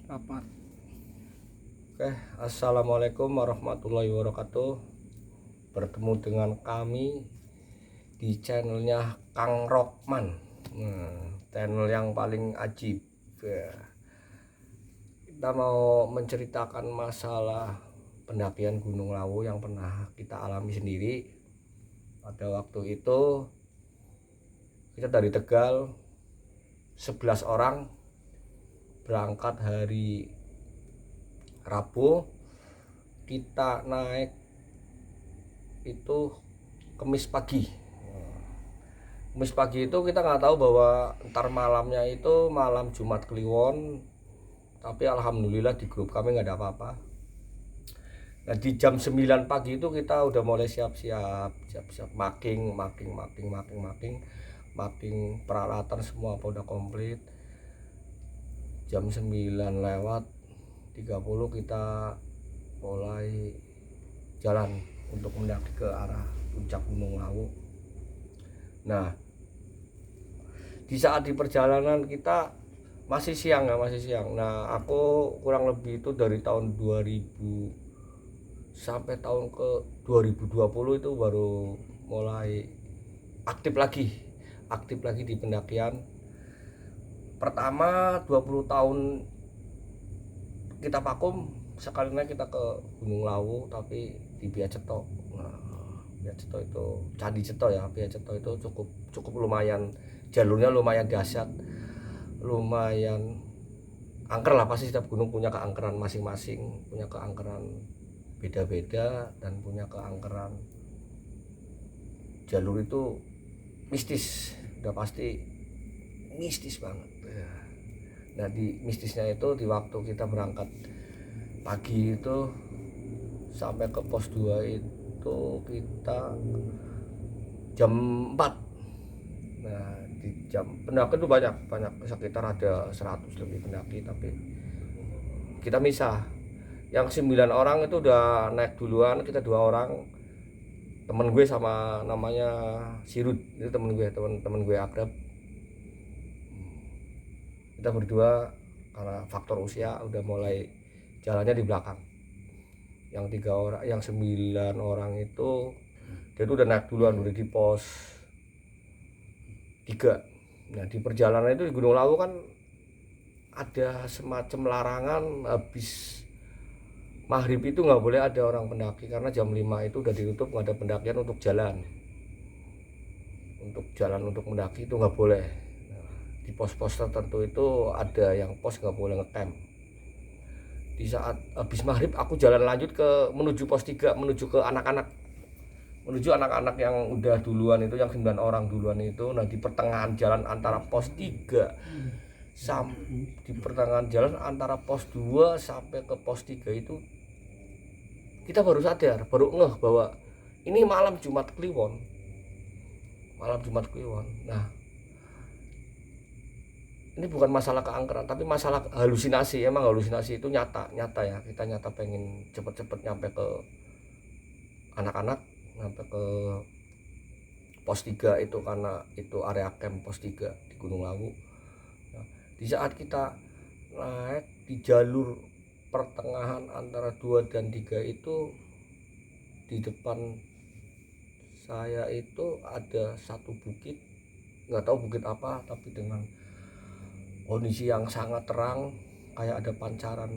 rapat. Oke, assalamualaikum warahmatullahi wabarakatuh. Bertemu dengan kami di channelnya Kang Rokman, channel yang paling ajib. Kita mau menceritakan masalah pendakian Gunung Lawu yang pernah kita alami sendiri. Pada waktu itu kita dari Tegal 11 orang berangkat hari Rabu. Kita naik itu Kamis pagi. Kamis pagi itu kita nggak tahu bahwa ntar malamnya itu malam Jumat Kliwon, tapi alhamdulillah di grup kami nggak ada apa-apa. Nah di jam 9 pagi itu kita udah mulai siap-siap making peralatan semua apa udah komplit. Jam 9 lewat 30 kita mulai jalan untuk mendaki ke arah puncak Gunung Lawu. Nah, di saat di perjalanan kita masih siang. Nah, aku kurang lebih itu dari tahun 2000 sampai tahun ke 2020 itu baru mulai aktif lagi di pendakian. Pertama 20 tahun kita vakum, sekali naik kita ke Gunung Lawu tapi di Biak Ceto. Nah, Biak Ceto itu Candi Ceto ya. Biak Ceto itu cukup lumayan, jalurnya lumayan dahsyat, lumayan angker lah. Pasti setiap gunung punya keangkeran masing-masing, punya keangkeran beda-beda dan punya keangkeran. Jalur itu mistis, udah pasti mistis banget ya. Nah di mistisnya itu di waktu kita berangkat pagi itu sampai ke pos 2 itu kita jam 4. Nah di jam pendaki itu banyak sekitar ada 100 lebih pendaki, tapi kita misah. Yang 9 orang itu udah naik duluan, kita 2 orang, temen gue sama namanya Sirut, itu temen gue akrab. Kita berdua karena faktor usia udah mulai jalannya di belakang. Yang 3 orang, yang 9 orang itu dia tuh udah naik duluan, udah di pos 3. Nah di perjalanan itu di Gunung Lawu kan ada semacam larangan, habis maghrib itu nggak boleh ada orang pendaki karena jam 5 itu udah ditutup, nggak ada pendakian untuk jalan untuk mendaki itu nggak boleh. Nah, di pos-pos tertentu itu ada yang pos nggak boleh ngecamp. Di saat habis maghrib aku jalan lanjut menuju pos 3, menuju anak-anak yang udah duluan itu, yang 9 orang duluan itu. Nah di pertengahan jalan antara pos 3 di pertengahan jalan antara pos 2 sampai ke pos 3 itu kita baru sadar, baru ngeh bahwa ini malam Jumat Kliwon. Nah ini bukan masalah keangkeran tapi masalah halusinasi. Emang halusinasi itu nyata ya. Kita nyata pengen cepet-cepet nyampe ke anak-anak, nyampe ke pos 3 itu karena itu area camp pos 3 di Gunung Lawu. Nah, di saat kita naik di jalur pertengahan antara 2 dan 3 itu, di depan saya itu ada satu bukit, nggak tahu bukit apa, tapi dengan kondisi yang sangat terang, kayak ada pancaran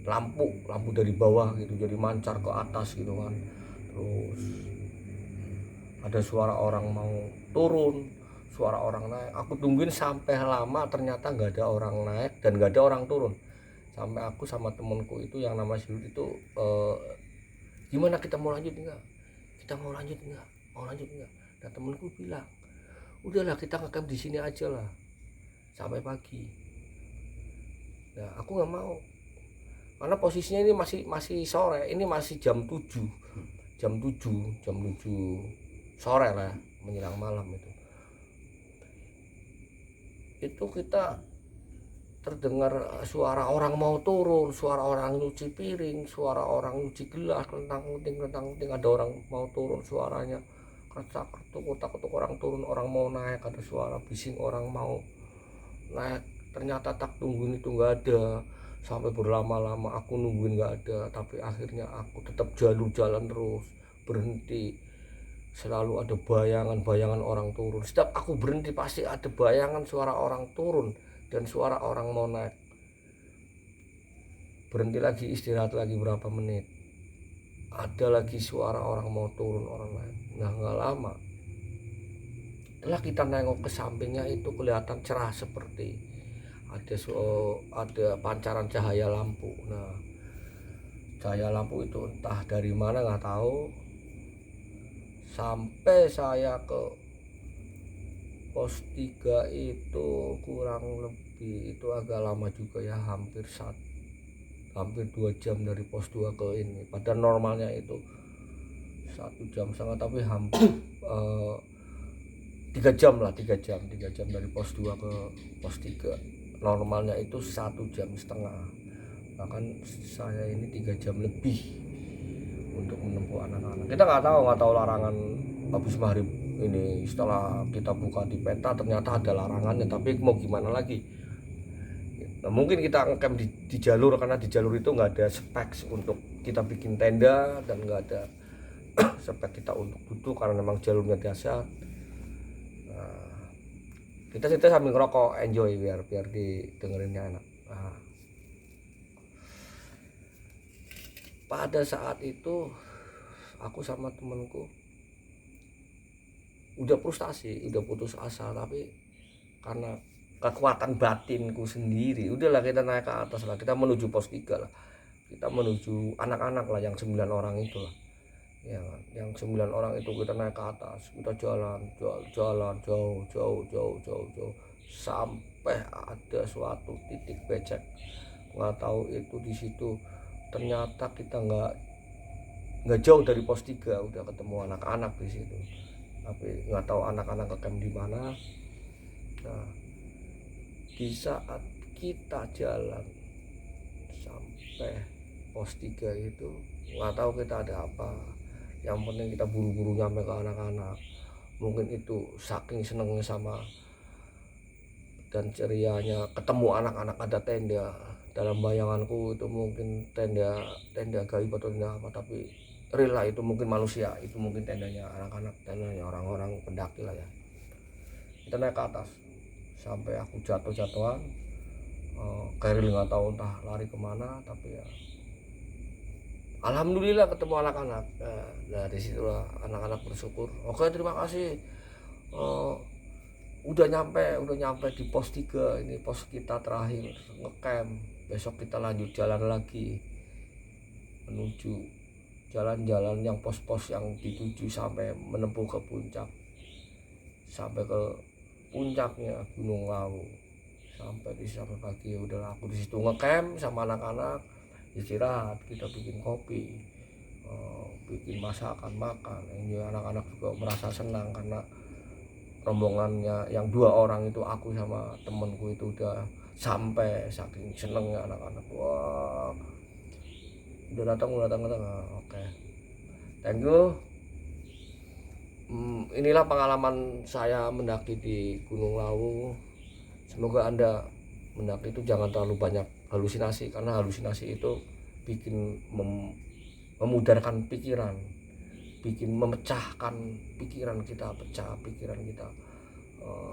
lampu dari bawah gitu, jadi mancar ke atas gitu kan. Terus ada suara orang mau turun, suara orang naik. Aku tungguin sampai lama, ternyata nggak ada orang naik dan nggak ada orang turun. Sampai aku sama temenku itu yang nama Silut itu, gimana kita mau lanjut nggak? Nah temenku bilang, udahlah kita ngecamp di sini aja lah sampai pagi. Nah aku nggak mau karena posisinya ini masih sore, ini masih jam 7 sore lah, menjelang malam itu kita terdengar suara orang mau turun, suara orang nyuci piring, suara orang nyuci gelas, kentang-kenting, ada orang mau turun, suaranya ketuk orang turun, orang mau naik, ada suara bising orang mau naik. Ternyata tak tungguin itu nggak ada. sampai berlama-lama aku nungguin nggak ada, tapi akhirnya aku tetap jalan terus, berhenti. Selalu ada bayangan-bayangan orang turun. Setiap aku berhenti pasti ada bayangan suara orang turun dan suara orang mau naik. Berhenti lagi, istirahat lagi berapa menit, ada lagi suara orang mau turun, orang naik. Nah, nggak lama setelah kita nengok ke sampingnya itu kelihatan cerah, seperti ada pancaran cahaya lampu. Nah, cahaya lampu itu entah dari mana nggak tahu, sampai saya ke pos 3 itu kurang lebih itu agak lama juga ya, hampir 2 jam dari pos 2 ke ini. Pada normalnya itu 1,5 jam, tapi hampir 3 jam lah, 3 jam dari pos 2 ke pos 3. Normalnya itu 1,5 jam. Bahkan saya ini 3 jam lebih untuk menempuh anak-anak. Kita nggak tahu larangan habis maghrib ini. Setelah kita buka di peta ternyata ada larangannya, tapi mau gimana lagi. Nah, mungkin kita ngecamp di jalur, karena di jalur itu nggak ada spek untuk kita bikin tenda, dan nggak ada spek kita untuk duduk karena memang jalurnya biasa. Nah, kita sambil ngerokok, enjoy biar didengerinnya enak. Nah, pada saat itu aku sama temenku udah frustasi, udah putus asa, tapi karena kekuatan batinku sendiri, udahlah kita naik ke atas lah, kita menuju pos 3 lah, kita menuju anak-anak lah, yang 9 orang itu lah ya kan? Yang 9 orang itu kita naik ke atas, kita jalan jauh sampai ada suatu titik becek, nggak tahu itu di situ. Ternyata kita nggak jauh dari pos 3 udah ketemu anak-anak di situ, tapi nggak tahu anak-anak ngecamp di mana. Nah, di saat kita jalan sampai pos 3 itu nggak tahu kita ada apa, yang penting kita buru-buru nyampe ke anak-anak. Mungkin itu saking senengnya sama dan cerianya ketemu anak-anak ada tenda. Dalam bayanganku itu mungkin tenda gaib atau tenda apa, tapi real lah, itu mungkin manusia, itu mungkin tendanya anak-anak, tendanya orang-orang pendaki lah ya. Kita naik ke atas sampai aku jatuh-jatuhan. Kairil nggak tahu entah lari kemana, tapi ya alhamdulillah ketemu anak-anak. Nah, disitulah anak-anak bersyukur. Oke, terima kasih. Udah nyampe di pos 3, ini pos kita terakhir ngecamp. Besok kita lanjut jalan lagi menuju jalan-jalan yang pos-pos yang dituju sampai menempuh ke puncak, sampai ke puncaknya Gunung Lawu. Sampai pagi, udahlah aku di situ ngecamp sama anak-anak, istirahat, kita bikin kopi, bikin masakan makan. Ini anak-anak juga merasa senang karena rombongannya yang 2 orang itu, aku sama temenku itu udah sampai. Saking senengnya anak-anak, wah udah datang. Oke, thank you. Inilah pengalaman saya mendaki di Gunung Lawu. Semoga Anda mendaki itu jangan terlalu banyak halusinasi, karena halusinasi itu bikin memudarkan pikiran, bikin memecahkan pikiran kita,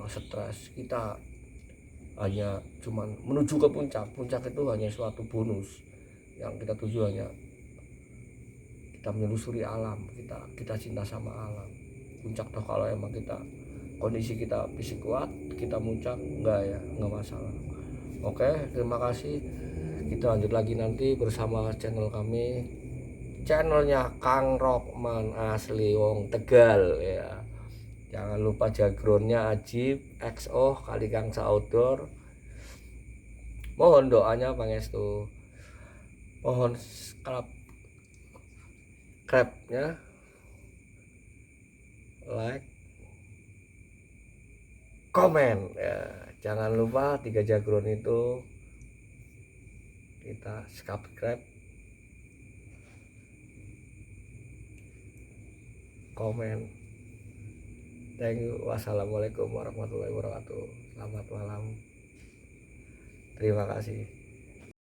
stres. Kita hanya cuman menuju ke puncak itu hanya suatu bonus. Yang kita tuju hanya kita menelusuri alam, kita cinta sama alam. Puncak toh kalau emang kita kondisi kita fisik kuat, kita muncak nggak masalah. Oke, terima kasih. Kita lanjut lagi nanti bersama channel kami, channelnya Kang Rokman asli wong Tegal ya. Jangan lupa backgroundnya Ajib XO kali Kang Outdoor. Mohon doanya pangestu, mohon subscribe-nya, like, komen ya. Jangan lupa 3 background itu kita subscribe, komen. Thank you. Wassalamualaikum warahmatullahi wabarakatuh. Selamat malam. Terima kasih.